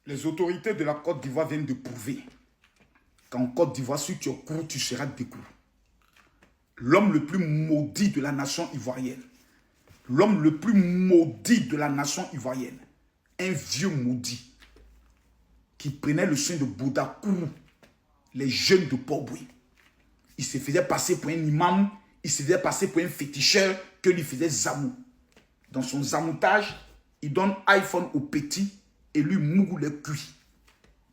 Les autorités de la Côte d'Ivoire viennent de prouver qu'en Côte d'Ivoire, si tu es court, tu seras découvert. L'homme le plus maudit de la nation ivoirienne, l'homme le plus maudit de la nation ivoirienne, un vieux maudit qui prenait le soin de Bouddha Kourou, les jeunes de Port-Boué. Il se faisait passer pour un imam, il se faisait passer pour un féticheur que lui faisait zamou. Dans son zamoutage, il donne iPhone au petit et lui moule les cuits.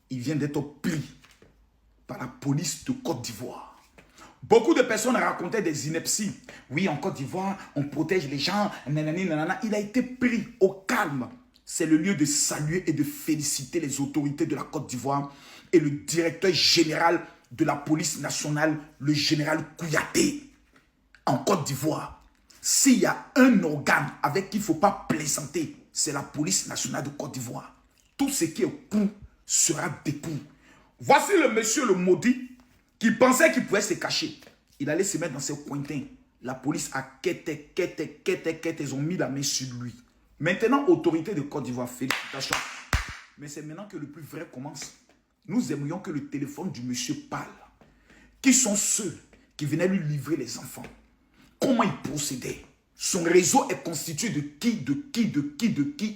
Il vient d'être pris par la police de Côte d'Ivoire. Beaucoup de personnes racontaient des inepties. Oui, en Côte d'Ivoire, on protège les gens. Nanani, nanana. Il a été pris au calme. C'est le lieu de saluer et de féliciter les autorités de la Côte d'Ivoire et le directeur général de la police nationale, le général Kouyaté. En Côte d'Ivoire, s'il y a un organe avec qui il ne faut pas plaisanter, c'est la police nationale de Côte d'Ivoire. Tout ce qui est coup sera découp. Voici le monsieur le maudit qui pensait qu'il pouvait se cacher. Il allait se mettre dans ses cointins. La police a quêté, ils ont mis la main sur lui. Maintenant, autorité de Côte d'Ivoire, félicitations. Mais c'est maintenant que le plus vrai commence. Nous aimerions que le téléphone du monsieur parle. Qui sont ceux qui venaient lui livrer les enfants? Comment il procédait? Son réseau est constitué de qui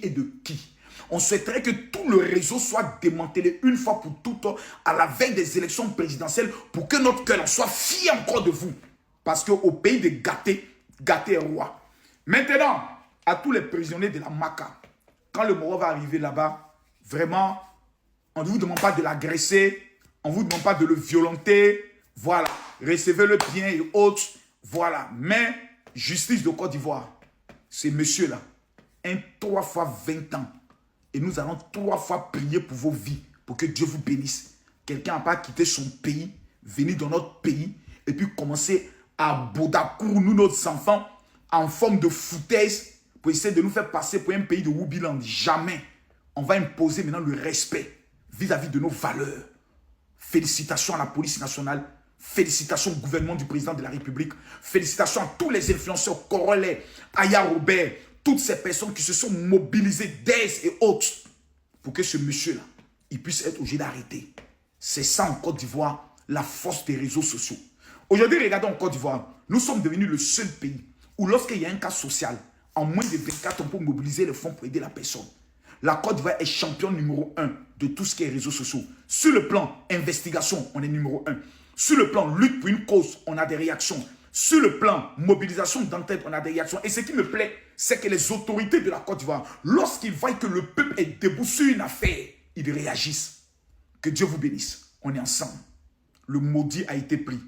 et de qui? On souhaiterait que tout le réseau soit démantelé une fois pour toutes à la veille des élections présidentielles pour que notre cœur en soit fier encore de vous. Parce qu'au pays de gâté, gâté est roi. Maintenant, à tous les prisonniers de la Maca, quand le Moro va arriver là-bas, vraiment, on ne vous demande pas de l'agresser, on ne vous demande pas de le violenter, voilà, recevez-le bien et autres, voilà. Mais, justice de Côte d'Ivoire, ces messieurs-là, 3 fois 20 ans, et nous allons 3 fois prier pour vos vies, pour que Dieu vous bénisse. Quelqu'un n'a pas quitté son pays, venir dans notre pays, et puis commencer à Bodakour, nous, nos enfants, en forme de foutaise, pour essayer de nous faire passer pour un pays de Wubiland. Jamais. On va imposer maintenant le respect vis-à-vis de nos valeurs. Félicitations à la police nationale, félicitations au gouvernement du président de la République, félicitations à tous les influenceurs, Corolet, Aya Robert, toutes ces personnes qui se sont mobilisées, Dez et autres, pour que ce monsieur-là, il puisse être obligé d'arrêter. C'est ça en Côte d'Ivoire, la force des réseaux sociaux. Aujourd'hui, regardez en Côte d'Ivoire, nous sommes devenus le seul pays où lorsqu'il y a un cas social, en moins de 24 ans, on peut mobiliser les fonds pour aider la personne. La Côte d'Ivoire est championne numéro 1 de tout ce qui est réseaux sociaux. Sur le plan investigation, on est numéro 1. Sur le plan lutte pour une cause, on a des réactions. Sur le plan mobilisation d'entente, on a des réactions. Et ce qui me plaît, c'est que les autorités de la Côte d'Ivoire, lorsqu'ils voient que le peuple est debout sur une affaire, ils réagissent. Que Dieu vous bénisse. On est ensemble. Le maudit a été pris.